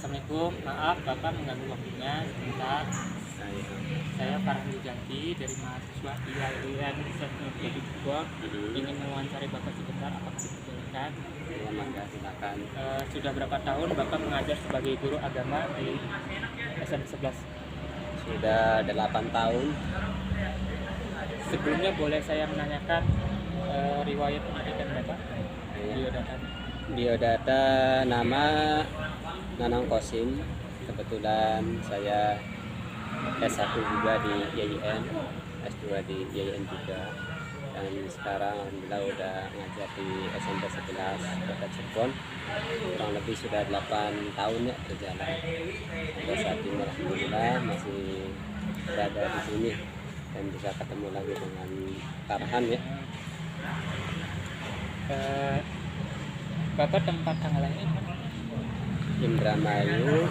Assalamualaikum, maaf Bapak mengganggu waktunya sebentar. Saya Farhan Wijanti dari mahasiswa IAIN Teknologi Depok. Ingin mewawancari Bapak sebentar, apakah diperbolehkan? Ya, mangga silakan. Sudah berapa tahun Bapak mengajar sebagai guru agama di SMP 11? Sudah 8 tahun. Sebelumnya boleh saya menanyakan riwayat pendidikan Bapak? Biodata. Biodata nama Nanang Kosim. Kebetulan saya S1 juga di IAIN, S2 di IAIN juga. Dan sekarang alhamdulillah udah ngajar di SMP 11 Kota Cirebon. Kurang lebih sudah 8 tahun ya berjalan. Sampai saat ini alhamdulillah masih berada di sini dan bisa ketemu lagi dengan Farhan ya. Bapak tempat tanggal lahir Indramayu,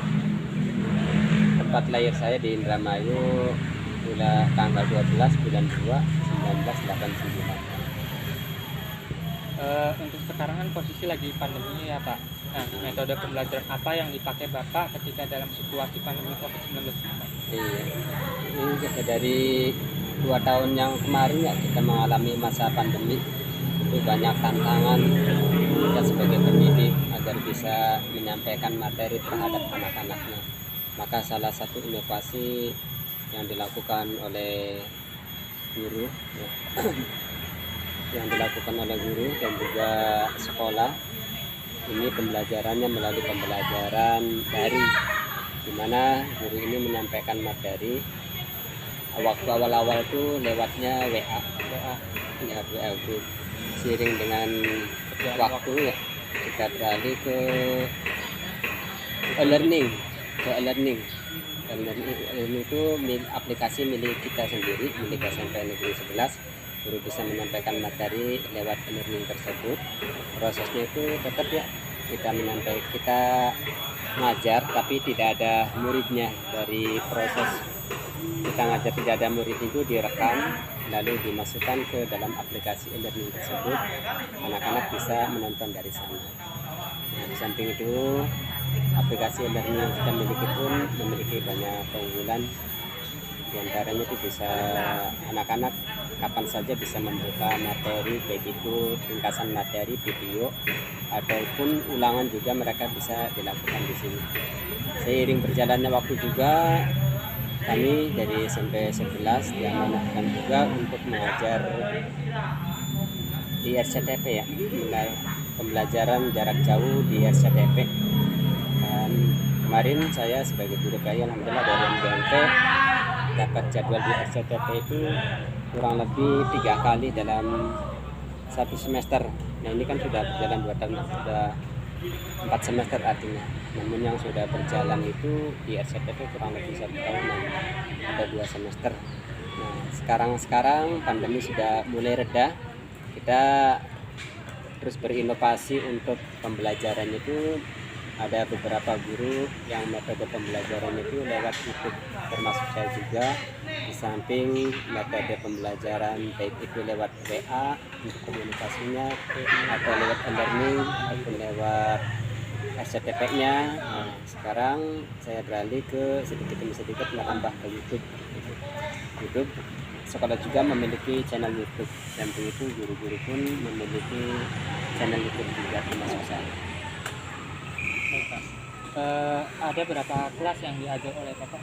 tempat lahir saya di Indramayu tanggal 12 bulan 2 1989. Untuk sekarang kan posisi lagi pandemi ya Pak. Nah, metode pembelajaran apa yang dipakai Bapak ketika dalam situasi pandemi COVID-19? Iya, ini dari 2 tahun yang kemarin ya kita mengalami masa pandemi. Itu banyak tantangan kita sebagai pendidik agar bisa menyampaikan materi terhadap anak-anaknya. Maka salah satu inovasi yang dilakukan oleh guru ya, yang dilakukan oleh guru dan juga sekolah ini pembelajarannya melalui pembelajaran daring, di mana guru ini menyampaikan materi. Waktu awal-awal itu lewatnya WA group. Seiring dengan waktu ya kita beralih ke e-learning. E-learning itu aplikasi milik kita sendiri, milik SMP Negeri 11. Guru bisa menyampaikan materi lewat e-learning tersebut. Prosesnya itu tetap ya kita ngajar tapi tidak ada muridnya. Dari proses kita ngajar tidak ada murid itu direkam lalu dimasukkan ke dalam aplikasi e-learning tersebut. Anak-anak bisa menonton dari sana. Nah, di samping itu aplikasi e-learning yang kita miliki pun memiliki banyak keunggulan. Di antaranya itu bisa anak-anak kapan saja bisa membuka materi, baik itu ringkasan materi, video ataupun ulangan juga mereka bisa dilakukan di sini. Seiring berjalannya waktu juga kami dari SMP 11 diamanahkan juga untuk mengajar di RCTP ya, pembelajaran jarak jauh di RCTP. Dan kemarin saya sebagai guru PAI alhamdulillah dari MBMT dapat jadwal di RCTP itu kurang lebih 3 kali dalam 1 semester. Nah ini kan sudah berjalan 2 tahun, sudah 4 semester artinya. Namun yang sudah berjalan itu di RCTP kurang lebih 1 tahun dan ada 2 semester. Nah sekarang pandemi sudah mulai reda, kita terus berinovasi untuk pembelajaran itu. Ada beberapa guru yang metode pembelajaran itu lewat YouTube, termasuk saya juga. Di samping metode pembelajaran baik itu lewat WA untuk komunikasinya atau lewat e-learning ataupun lewat SCTP-nya. Nah, sekarang saya beralih ke sedikit demi sedikit menambah ke YouTube. Sekolah juga memiliki channel YouTube, dan itu guru-guru pun memiliki channel YouTube juga termasuk saya. Ada berapa kelas yang diajar oleh Bapak?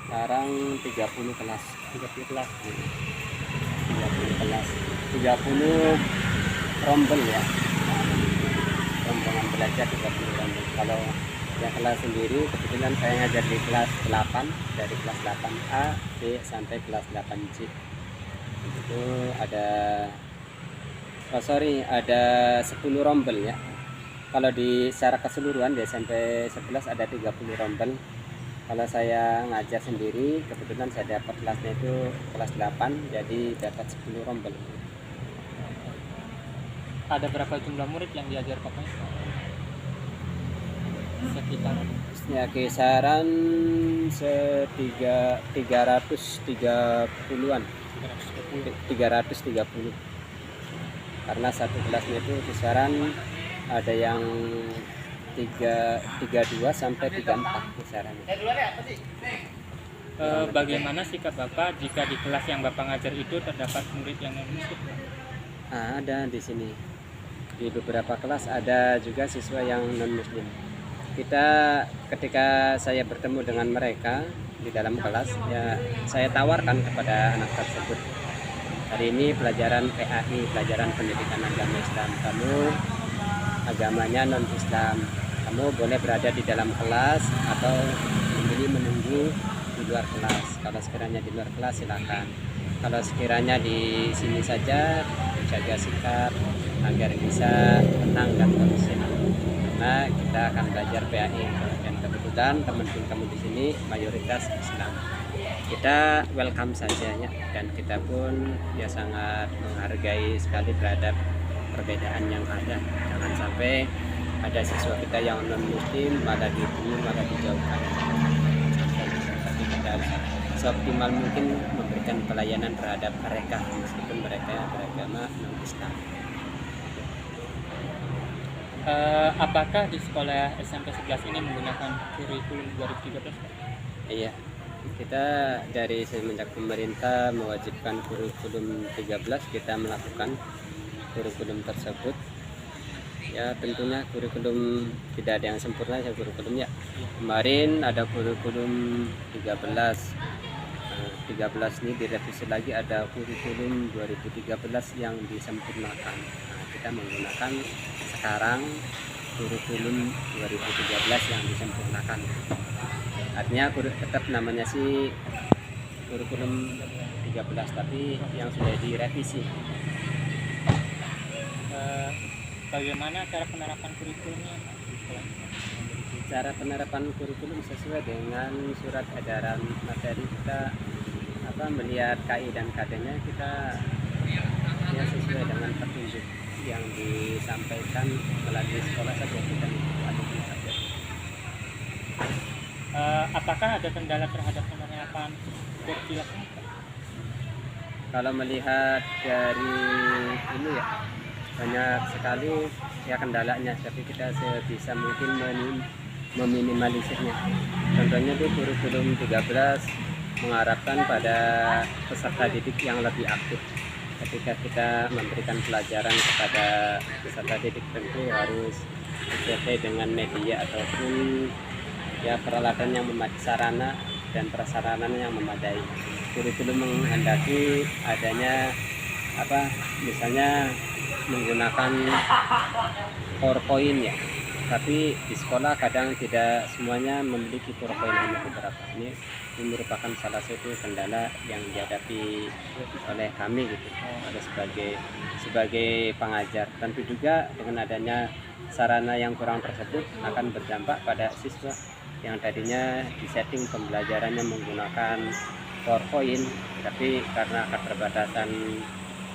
Sekarang 30 kelas. 30 kelas. 30 kelas. 30 rombel ya. Rombongan belajar 30 rombel. Kalau yang kelas sendiri kebetulan saya ngajar di kelas 8, dari kelas 8A, B sampai kelas 8C. Itu ada ada 10 rombel ya. Kalau di secara keseluruhan di SMP 11 ada 30 rombel. Kalau saya ngajar sendiri kebetulan saya dapat kelasnya itu kelas 8, jadi dapat 10 rombel. Ada berapa jumlah murid yang diajar Bapak? Sekitar ya kisaran 330-an. 330. Karena satu kelasnya itu kisaran ada yang 332 sampai 34 kisarannya. Bagaimana sikap Bapak jika di kelas yang Bapak ngajar itu terdapat murid yang non muslim? Ada di sini. Di beberapa kelas ada juga siswa yang non muslim. Ketika saya bertemu dengan mereka di dalam kelas, ya saya tawarkan kepada anak tersebut, hari ini pelajaran PAI, pelajaran pendidikan agama Islam, kamu agamanya non Islam, kamu boleh berada di dalam kelas atau memilih menunggu di luar kelas. Kalau sekiranya di luar kelas silakan, kalau sekiranya di sini saja jaga sikap agar bisa tenang dan kondusif, karena kita akan belajar PAI dan kebetulan teman-teman kamu di sini mayoritas Islam. Kita welcome saja ya, dan kita pun ya sangat menghargai sekali terhadap perbedaan yang ada. Jangan sampai ada siswa kita yang non muslim malah dibunuh, malah dijauhkan. Tapi kita harus seoptimal mungkin memberikan pelayanan terhadap mereka meskipun mereka beragama non Islam. Apakah di sekolah SMP 11 ini menggunakan kurikulum 2013? Iya, kita dari semenjak pemerintah mewajibkan kurikulum 13, kita melakukan kurikulum tersebut. Ya tentunya kurikulum tidak ada yang sempurna ya kurikulumnya. Kemarin ada kurikulum 13. 13 ini direvisi lagi, ada kurikulum 2013 yang disempurnakan. Kita menggunakan sekarang kurikulum 2013 yang disempurnakan. Artinya tetap namanya sih kurikulum 13 tapi yang sudah direvisi. Bagaimana cara penerapan kurikulumnya? Cara penerapan kurikulum sesuai dengan surat edaran materi kita, melihat KI dan KD-nya kita ya sesuai dengan petunjuk yang disampaikan melalui sekolah saja, kita ikuti saja. Apakah ada kendala terhadap penerapan kurikulum? Kalau melihat dari ini ya banyak sekali ya kendalanya, tapi kita sebisa mungkin meminimalisirnya. Contohnya di kurikulum 13 mengharapkan pada peserta didik yang lebih aktif. Ketika kita memberikan pelajaran kepada peserta didik tentu harus disertai dengan media ataupun ya peralatan yang memadai, sarana dan prasarana yang memadai. Kurikulum menghendaki adanya misalnya menggunakan PowerPoint ya, tapi di sekolah kadang tidak semuanya memiliki PowerPoint, hanya beberapa. Ini merupakan salah satu kendala yang dihadapi oleh kami gitu, sebagai pengajar. Tentu juga dengan adanya sarana yang kurang tersebut akan berdampak pada siswa yang tadinya disetting pembelajarannya menggunakan PowerPoint, tapi karena keterbatasan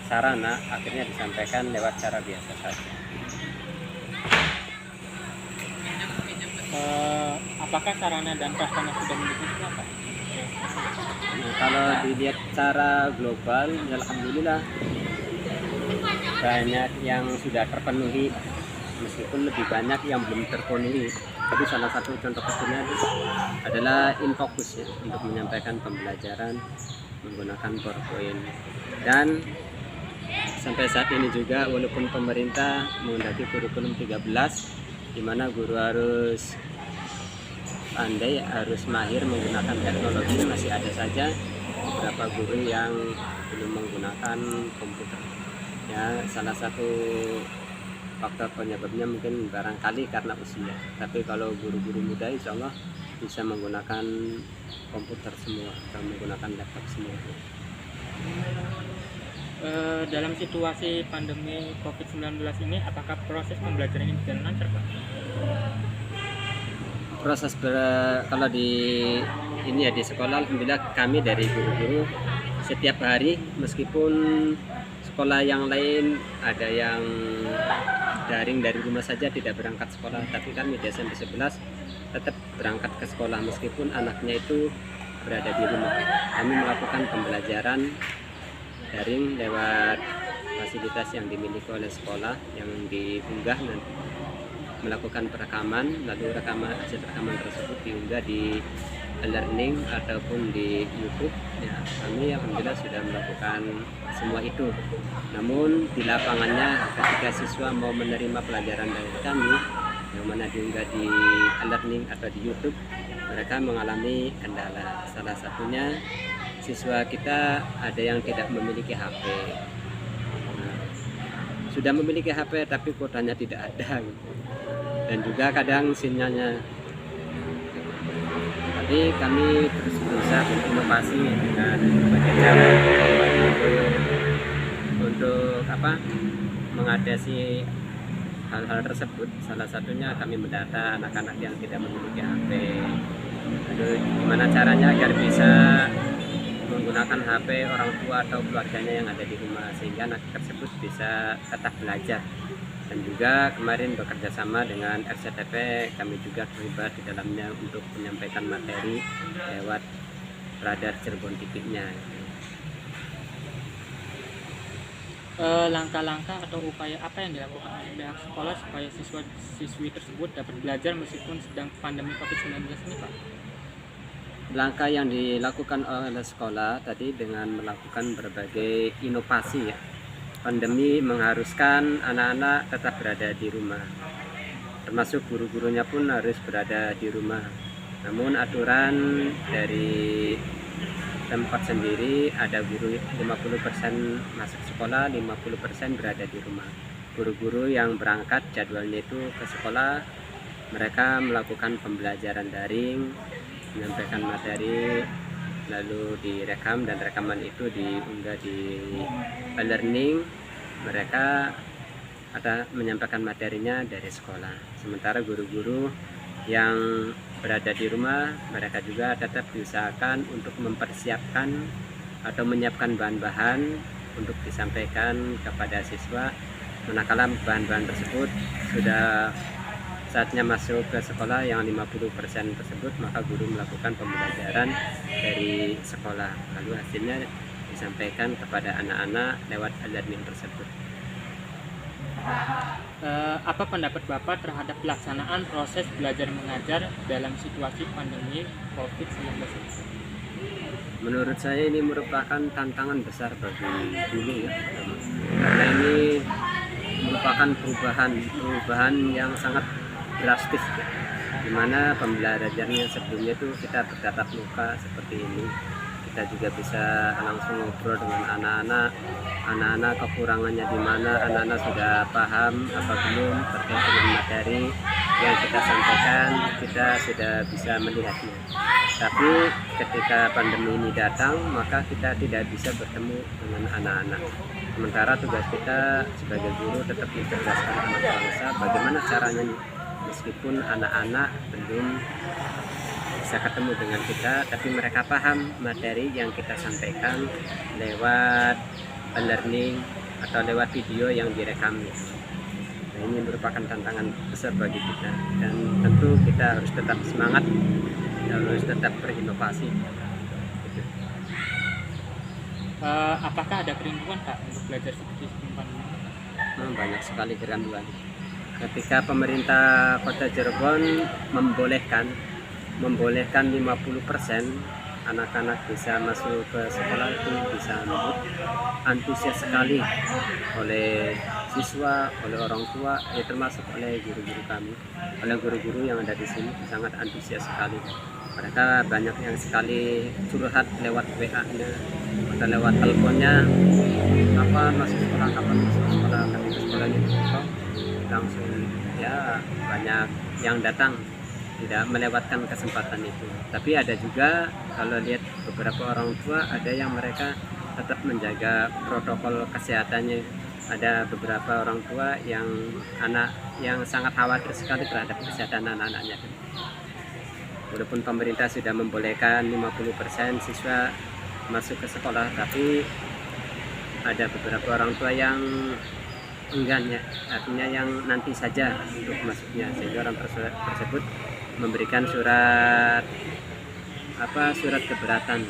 sarana akhirnya disampaikan lewat cara biasa saja. Apakah sarana dan prasarana sudah mendukung apa? Kalau dilihat secara global, alhamdulillah banyak yang sudah terpenuhi, meskipun lebih banyak yang belum terpenuhi. Tapi salah satu contoh kecilnya adalah InFocus ya, untuk menyampaikan pembelajaran menggunakan PowerPoint. Dan sampai saat ini juga walaupun pemerintah menghendaki kurikulum 13 di mana guru harus pandai, harus mahir menggunakan teknologi, masih ada saja beberapa guru yang belum menggunakan komputer. Ya, salah satu faktor penyebabnya mungkin barangkali karena usia. Tapi kalau guru-guru muda insya Allah bisa menggunakan komputer semua atau menggunakan laptop semua. Dalam situasi pandemi COVID-19 ini, apakah proses pembelajaran ini berjalan lancar, Pak? Kalau di ini ya di sekolah, alhamdulillah kami dari guru-guru setiap hari, meskipun sekolah yang lain ada yang daring dari rumah saja tidak berangkat sekolah, tapi kami di SMP 11 tetap berangkat ke sekolah meskipun anaknya itu berada di rumah. Kami melakukan pembelajaran daring lewat fasilitas yang dimiliki oleh sekolah yang diunggah nanti melakukan perekaman, lalu hasil rekaman tersebut diunggah di e-learning ataupun di YouTube. Ya, kami alhamdulillah sudah melakukan semua itu. Namun di lapangannya ketika siswa mau menerima pelajaran dari kami yang mana diunggah di e-learning atau di YouTube, mereka mengalami kendala. Salah satunya siswa kita ada yang tidak memiliki HP. Nah, sudah memiliki HP tapi kuotanya tidak ada gitu. Dan juga kadang sinyalnya. Tapi kami terus berusaha berinovasi dengan berbagai cara untuk mengatasi hal-hal tersebut. Salah satunya kami mendata anak-anak yang tidak memiliki HP. Lalu gimana caranya agar bisa menggunakan HP orang tua atau keluarganya yang ada di rumah sehingga anak tersebut bisa tetap belajar. Dan juga kemarin bekerja sama dengan RCTP, kami juga terlibat di dalamnya untuk menyampaikan materi lewat radar Cirebon TV-nya. Langkah-langkah atau upaya apa yang dilakukan oleh pihak sekolah supaya siswa-siswi tersebut dapat belajar meskipun sedang pandemi COVID-19 ini, Pak? Langkah yang dilakukan oleh sekolah tadi dengan melakukan berbagai inovasi ya. Pandemi mengharuskan anak-anak tetap berada di rumah, termasuk guru-gurunya pun harus berada di rumah. Namun aturan dari tempat sendiri ada guru 50% masuk sekolah, 50% berada di rumah. Guru-guru yang berangkat jadwalnya itu ke sekolah, mereka melakukan pembelajaran daring, menyampaikan materi, lalu direkam dan rekaman itu diunggah di e-learning. Mereka ada menyampaikan materinya dari sekolah. Sementara guru-guru yang berada di rumah, mereka juga tetap diusahakan untuk mempersiapkan atau menyiapkan bahan-bahan untuk disampaikan kepada siswa. Manakala bahan-bahan tersebut sudah saatnya masuk ke sekolah yang 50% tersebut, maka guru melakukan pembelajaran dari sekolah, lalu hasilnya disampaikan kepada anak-anak lewat e-learning tersebut. Apa pendapat Bapak terhadap pelaksanaan proses belajar mengajar dalam situasi pandemi COVID-19 ini? Menurut saya ini merupakan tantangan besar bagi guru ya, karena ini merupakan perubahan yang sangat drastis ya. Dimana pembelajarannya sebelumnya itu kita bertatap muka seperti ini, kita juga bisa langsung ngobrol dengan anak-anak kekurangannya di mana, anak-anak sudah paham apa belum terkait dengan materi yang kita sampaikan, kita sudah bisa melihatnya. Tapi ketika pandemi ini datang, maka kita tidak bisa bertemu dengan anak-anak. Sementara tugas kita sebagai guru tetap mencerdaskan anak bangsa, bagaimana caranya meskipun anak-anak belum bisa ketemu dengan kita, tapi mereka paham materi yang kita sampaikan lewat e-learning atau lewat video yang direkam. Nah, ini merupakan tantangan besar bagi kita, dan tentu kita harus tetap semangat, harus tetap berinovasi. Apakah ada kerinduan Pak untuk belajar seperti pandemi? Banyak sekali kerinduan. Ketika pemerintah Kota Cirebon membolehkan 50% anak-anak bisa masuk ke sekolah, itu bisa antusias sekali oleh siswa, oleh orang tua, termasuk oleh guru-guru kami, oleh guru-guru yang ada di sini sangat antusias sekali. Mereka banyak yang sekali curhat lewat WA-nya atau lewat teleponnya, kapan masuk sekolah, ketika sekolahnya tutup, langsung ya banyak yang datang, tidak melewatkan kesempatan itu. Tapi ada juga kalau lihat beberapa orang tua, ada yang mereka tetap menjaga protokol kesehatannya. Ada beberapa orang tua yang sangat khawatir sekali terhadap kesehatan anak-anaknya. Walaupun pemerintah sudah membolehkan 50% siswa masuk ke sekolah, tapi ada beberapa orang tua yang enggan ya, artinya yang nanti saja untuk masuknya, sehingga orang tersebut memberikan surat keberatan,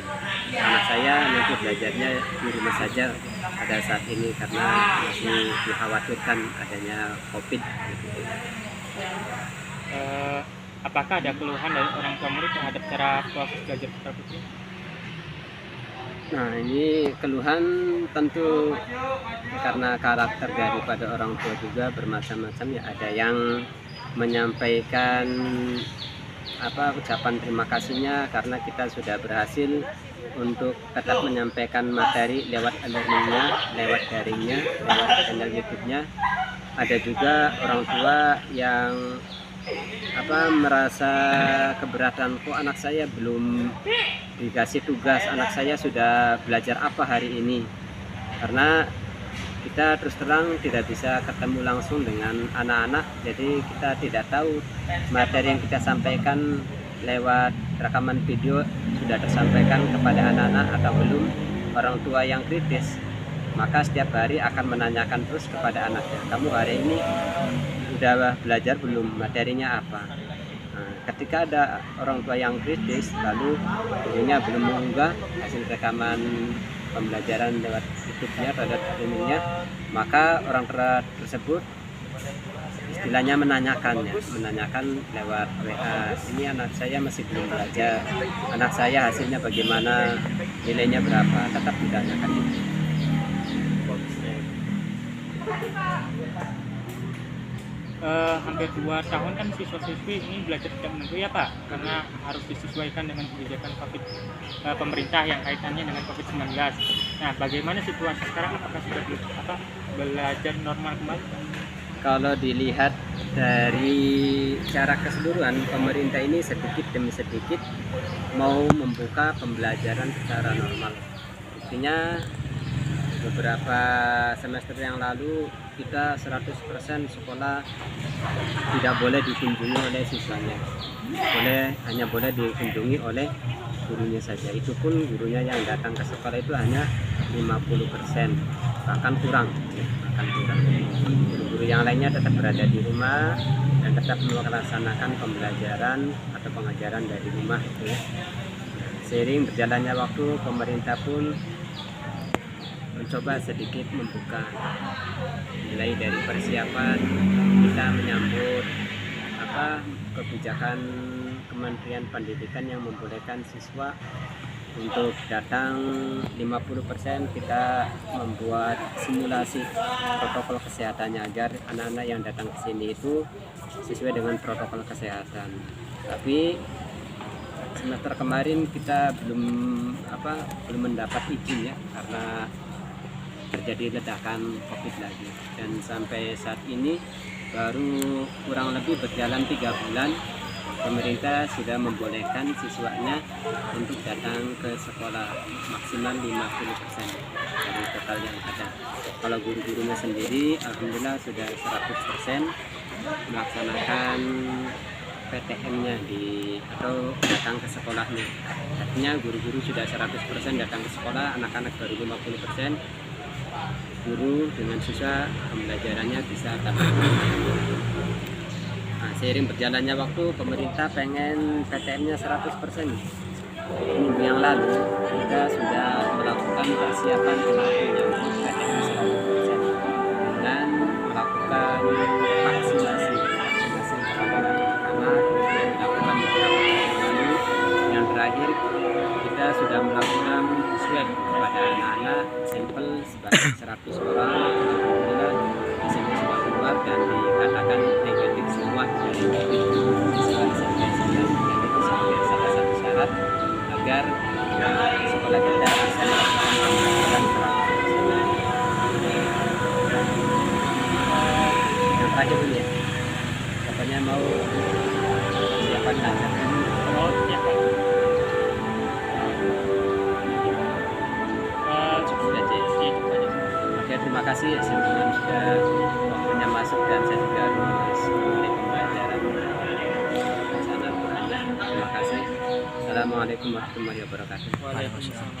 anak saya nanti belajarnya di rumah saja pada saat ini karena masih dikhawatirkan adanya COVID gitu. Apakah ada keluhan dari orang tua murid terhadap cara proses belajar putra putri? Nah, ini keluhan tentu karena karakter daripada orang tua juga bermacam-macam ya. Ada yang menyampaikan ucapan terima kasihnya karena kita sudah berhasil untuk tetap menyampaikan materi lewat e-learningnya, lewat daringnya, lewat channel YouTube-nya. Ada juga orang tua yang merasa keberatan, kok anak saya belum dikasih tugas, anak saya sudah belajar apa hari ini. Karena kita terus terang tidak bisa ketemu langsung dengan anak-anak, jadi kita tidak tahu materi yang kita sampaikan lewat rekaman video sudah tersampaikan kepada anak-anak atau belum. Orang tua yang kritis maka setiap hari akan menanyakan terus kepada anaknya, kamu hari ini udah belajar belum, materinya apa. Nah, ketika ada orang tua yang kritis lalu gurunya belum mengunggah hasil rekaman pembelajaran lewat YouTube-nya atau lewat streamingnya, maka orang tua tersebut istilahnya menanyakan lewat WA, ini anak saya masih belum belajar, anak saya hasilnya bagaimana, nilainya berapa, tetap ditanyakan itu. Hampir 2 tahun kan siswa-siswi ini belajar tidak menentu ya Pak, karena harus disesuaikan dengan kebijakan pemerintah yang kaitannya dengan COVID-19. Nah, bagaimana situasi sekarang? Apakah sudah belajar normal kembali? Kalau dilihat dari cara keseluruhan, pemerintah ini sedikit demi sedikit mau membuka pembelajaran secara normal. Buktinya beberapa semester yang lalu kita 100% sekolah tidak boleh dikunjungi oleh siswanya, hanya boleh dikunjungi oleh gurunya saja. Itu pun gurunya yang datang ke sekolah itu hanya 50%, bahkan kurang. Guru-guru yang lainnya tetap berada di rumah dan tetap melaksanakan pembelajaran atau pengajaran dari rumah itu ya. Seiring berjalannya waktu, pemerintah pun mencoba sedikit membuka, mulai dari persiapan kita menyambut kebijakan Kementerian Pendidikan yang membolehkan siswa untuk datang 50%. Kita membuat simulasi protokol kesehatannya agar anak-anak yang datang ke sini itu sesuai dengan protokol kesehatan. Tapi semester kemarin kita belum mendapat izin ya, karena terjadi ledakan COVID lagi, dan sampai saat ini baru kurang lebih berjalan 3 bulan pemerintah sudah membolehkan siswanya untuk datang ke sekolah maksimal 50% dari total yang ada. Kalau guru-gurunya sendiri alhamdulillah sudah 100% melaksanakan PTM-nya atau datang ke sekolahnya. Artinya guru-guru sudah 100% datang ke sekolah, anak-anak baru 50%. Guru dengan siswa pembelajarannya bisa tatap muka. Nah, seiring berjalannya waktu pemerintah pengen PTM-nya 100%. Minggu yang lalu kita sudah melakukan persiapan untuk menyambut PTM 100% dengan melakukan vaksinasi kepada anak-anak, melakukan beberapa lalu. Yang terakhir kita sudah melakukan swab kepada anak-anak, sampel sebanyak 100 orang. Alhamdulillah hasilnya sudah keluar dan dikatakan negatif semua dari COVID-19. Itu sebagai salah satu syarat agar sekolah kita bisa melakukan pembelajaran 100%. Yang terakhir ini ya, katanya mau siapa belajar. Oke, terima kasih sebelumnya sudah waktunya masuk dan saya juga harus mulai pembelajaran sana. Terima kasih. Assalamualaikum warahmatullahi wabarakatuh. Waalaikumsalam.